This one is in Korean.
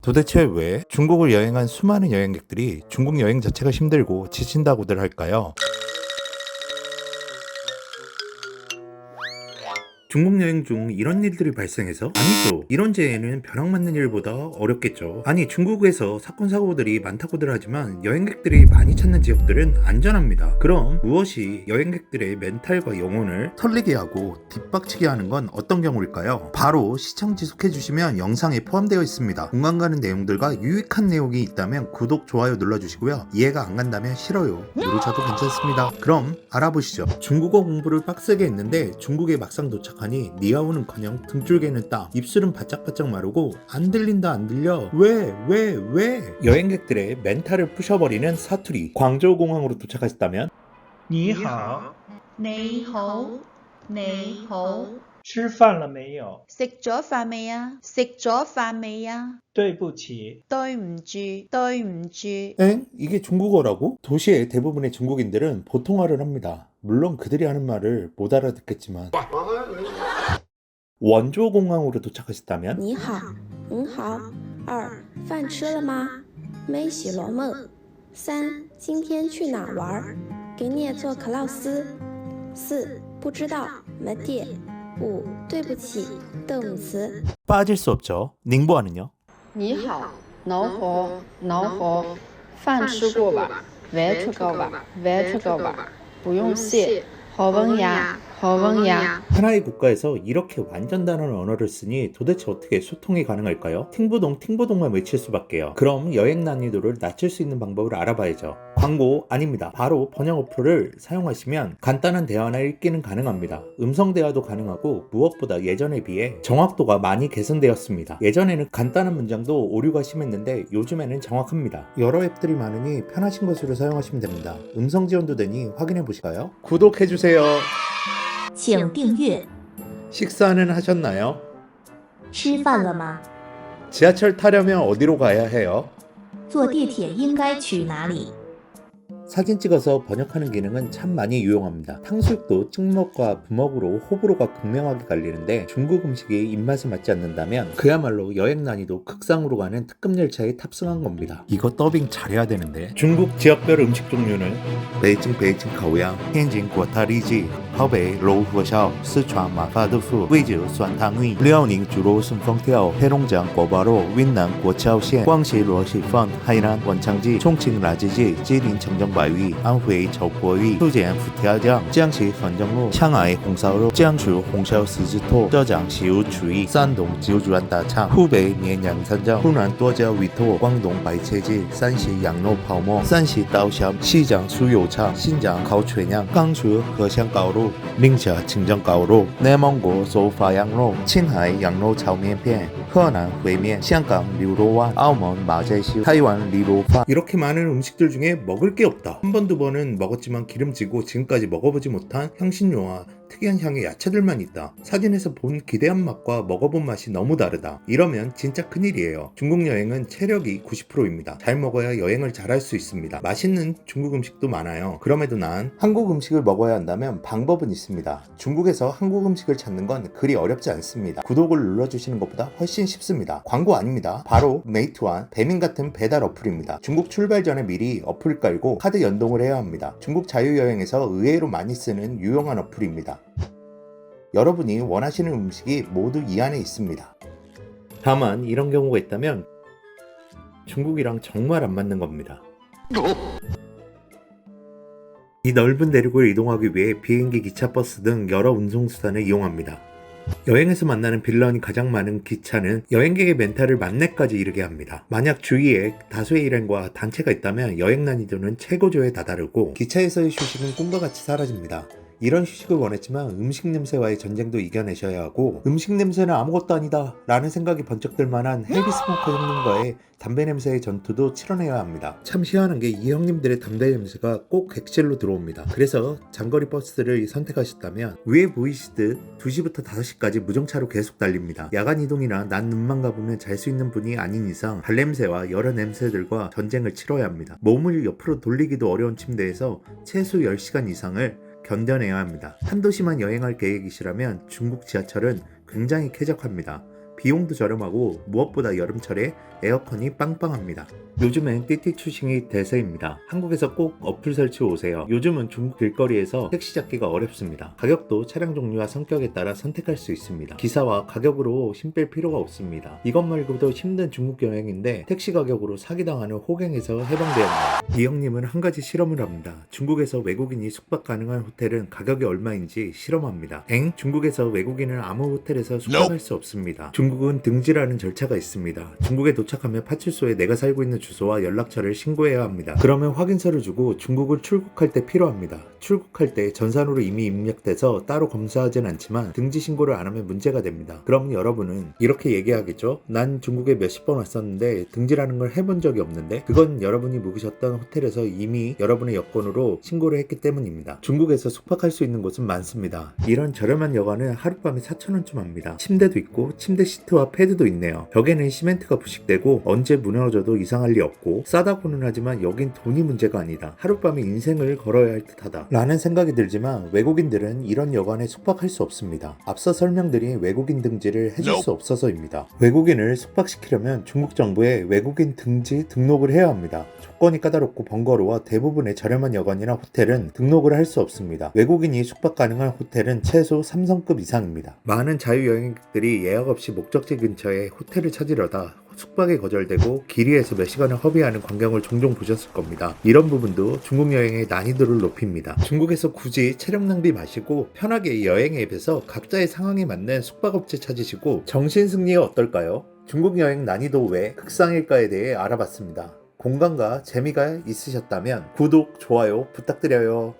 도대체 왜 중국을 여행한 수많은 여행객들이 중국 여행 자체가 힘들고 지친다고들 할까요? 중국 여행 중 이런 일들이 발생해서? 아니죠. 이런 재해는 벼락 맞는 일보다 어렵겠죠. 아니, 중국에서 사건 사고들이 많다고들 하지만 여행객들이 많이 찾는 지역들은 안전합니다. 그럼 무엇이 여행객들의 멘탈과 영혼을 털리게 하고 뒷박치게 하는 건 어떤 경우일까요? 바로 시청 지속해주시면 영상에 포함되어 있습니다. 공감 가는 내용들과 유익한 내용이 있다면 구독, 좋아요 눌러주시고요. 이해가 안 간다면 싫어요 누르셔도 괜찮습니다. 그럼 알아보시죠. 중국어 공부를 빡세게 했는데 중국에 막상 도착하니 니하오는커녕 등줄개는 따, 입술은 바짝바짝 마르고 안 들린다 안 들려, 왜? 여행객들의 멘탈을 부셔버리는 사투리. 광저우공항으로 도착하셨다면 你好，你好，你好，吃饭了没有？食咗飯未啊？食咗飯未啊？对不起，對唔住，對唔住。 엥? 이게 중국어라고? 도시의 대부분의 중국인들은 보통어를 합니다. 물론 그들이 하는 말을 못 알아듣겠지만. 원조공항으로 도착하셨다면 你好，很好。二，饭吃了吗？没洗了吗？三，今天去哪玩？给你做克劳斯。四，不知道，没电。五，对不起，动词。 빠질 수 없죠. 닝보아는요? 你好，侬好，饭吃过吧？饭吃过吧？不用谢，好问呀。 하나의 국가에서 이렇게 완전 다른 언어를 쓰니 도대체 어떻게 소통이 가능할까요? 팅보동만 외칠 수밖에요. 그럼 여행 난이도를 낮출 수 있는 방법을 알아봐야죠. 광고 아닙니다. 바로 번역 어플을 사용하시면 간단한 대화나 읽기는 가능합니다. 음성 대화도 가능하고 무엇보다 예전에 비해 정확도가 많이 개선되었습니다. 예전에는 간단한 문장도 오류가 심했는데 요즘에는 정확합니다. 여러 앱들이 많으니 편하신 것으로 사용하시면 됩니다. 음성 지원도 되니 확인해 보실까요? 구독해주세요. 请订阅。 식사는 하셨나요? 吃饭了吗？ 지하철 타려면 어디로 가야 해요? 坐地铁应该去哪里？ 사진 찍어서 번역하는 기능은 참 많이 유용합니다. 탕수육도 찍먹과 부먹으로 호불호가 극명하게 갈리는데 중국 음식이 입맛에 맞지 않는다면 그야말로 여행 난이도 극상으로 가는 특급 열차에 탑승한 겁니다. 이거 더빙 잘해야 되는데. 중국 지역별 음식 종류는 베이징 가오양, 텐진 고타리지, 허베이 로우허샤오, 스촨 마파두푸, 위주酸汤위, 랴오닝 주로 순펑티ao, 해롱장 꼬바로, 윈난 고차오시엔, 광시 로시펀, 하이난 원창지, 총칭 라지지, 지린 청정百vị安徽炒国鱼福建福调酱江西粉蒸肉上海红烧肉江苏红烧狮子头浙江西湖厨艺山东九转大肠湖北绵阳三酱湖南剁椒鱼头广东白切鸡山西羊肉泡馍山西刀削西江酥油肠新疆烤全羊甘肃河香糕肉宁夏清蒸糕肉内蒙古手发羊肉青海羊肉炒面片河南烩面香港牛肉丸澳门马仔烧台湾리로파 이렇게 많은 음식들 중에 먹을 게 없다. 한 번 두 번은 먹었지만 기름지고 지금까지 먹어보지 못한 향신료와 특이한 향의 야채들만 있다. 사진에서 본 기대한 맛과 먹어본 맛이 너무 다르다. 이러면 진짜 큰일이에요. 중국 여행은 체력이 90%입니다. 잘 먹어야 여행을 잘할 수 있습니다. 맛있는 중국 음식도 많아요. 그럼에도 난 한국 음식을 먹어야 한다면 방법은 있습니다. 중국에서 한국 음식을 찾는 건 그리 어렵지 않습니다. 구독을 눌러주시는 것보다 훨씬 쉽습니다. 광고 아닙니다. 바로 메이투안, 배민 같은 배달 어플입니다. 중국 출발 전에 미리 어플 깔고 카드 연동을 해야 합니다. 중국 자유여행에서 의외로 많이 쓰는 유용한 어플입니다. 여러분이 원하시는 음식이 모두 이 안에 있습니다. 다만 이런 경우가 있다면 중국이랑 정말 안 맞는 겁니다. 이 넓은 대륙을 이동하기 위해 비행기, 기차, 버스 등 여러 운송수단을 이용합니다. 여행에서 만나는 빌런이 가장 많은 기차는 여행객의 멘탈을 만렙까지 이르게 합니다. 만약 주위에 다수의 일행과 단체가 있다면 여행 난이도는 최고조에 다다르고 기차에서의 휴식은 꿈과 같이 사라집니다. 이런 휴식을 원했지만 음식 냄새와의 전쟁도 이겨내셔야 하고 음식 냄새는 아무것도 아니다 라는 생각이 번쩍 들 만한 헤비 스모커 형님과의 담배 냄새의 전투도 치러내야 합니다. 참 희한한 게 이 형님들의 담배 냄새가 꼭 객실로 들어옵니다. 그래서 장거리 버스를 선택하셨다면 위에 보이시듯 2시부터 5시까지 무정차로 계속 달립니다. 야간 이동이나 낮 눈만 감으면 잘 수 있는 분이 아닌 이상 발냄새와 여러 냄새들과 전쟁을 치러야 합니다. 몸을 옆으로 돌리기도 어려운 침대에서 최소 10시간 이상을 견뎌내야 합니다. 한 도시만 여행할 계획이시라면 중국 지하철은 굉장히 쾌적합니다. 비용도 저렴하고 무엇보다 여름철에 에어컨이 빵빵합니다. 요즘엔 띠띠추싱이 대세입니다. 한국에서 꼭 어플 설치 오세요. 요즘은 중국 길거리에서 택시 잡기가 어렵습니다. 가격도 차량 종류와 성격에 따라 선택할 수 있습니다. 기사와 가격으로 힘 뺄 필요가 없습니다. 이것 말고도 힘든 중국 여행인데 택시 가격으로 사기당하는 호갱에서 해방되었네요. 이 형님은 한 가지 실험을 합니다. 중국에서 외국인이 숙박 가능한 호텔은 가격이 얼마인지 실험합니다. 중국에서 외국인은 아무 호텔에서 숙박할 수 없습니다. 중국은 등지라는 절차가 있습니다. 중국에 도착하면 파출소에 내가 살고 있는 주소와 연락처를 신고해야 합니다. 그러면 확인서를 주고 중국을 출국할 때 필요합니다. 출국할 때 전산으로 이미 입력돼서 따로 검사하진 않지만 등지 신고를 안 하면 문제가 됩니다. 그럼 여러분은 이렇게 얘기하겠죠? 난 중국에 몇십 번 왔었는데 등지라는 걸 해본 적이 없는데 그건 여러분이 묵으셨던 호텔에서 이미 여러분의 여권으로 신고를 했기 때문입니다. 중국에서 숙박할 수 있는 곳은 많습니다. 이런 저렴한 여관은 하룻밤에 4,000원쯤 합니다. 침대도 있고 침대 시트와 패드도 있네요. 벽에는 시멘트가 부식되고 언제 무너져도 이상할 리 없고 싸다고는 하지만 여긴 돈이 문제가 아니다. 하룻밤에 인생을 걸어야 할 듯하다 라는 생각이 들지만 외국인들은 이런 여관에 숙박할 수 없습니다. 앞서 설명드린 외국인 등지를 해줄 수 없어서입니다. 외국인을 숙박시키려면 중국 정부에 외국인 등지 등록을 해야 합니다. 조건이 까다롭고 번거로워 대부분의 저렴한 여관이나 호텔은 등록을 할 수 없습니다. 외국인이 숙박 가능한 호텔은 최소 3성급 이상입니다. 많은 자유여행객들이 예약 없이 목적지 근처에 호텔을 찾으려다 숙박이 거절되고 길이에서 몇 시간을 허비하는 광경을 종종 보셨을 겁니다. 이런 부분도 중국 여행의 난이도를 높입니다. 중국에서 굳이 체력 낭비 마시고 편하게 여행 앱에서 각자의 상황에 맞는 숙박업체 찾으시고 정신승리에 어떨까요? 중국 여행 난이도 왜 극상일까에 대해 알아봤습니다. 공감과 재미가 있으셨다면 구독, 좋아요 부탁드려요.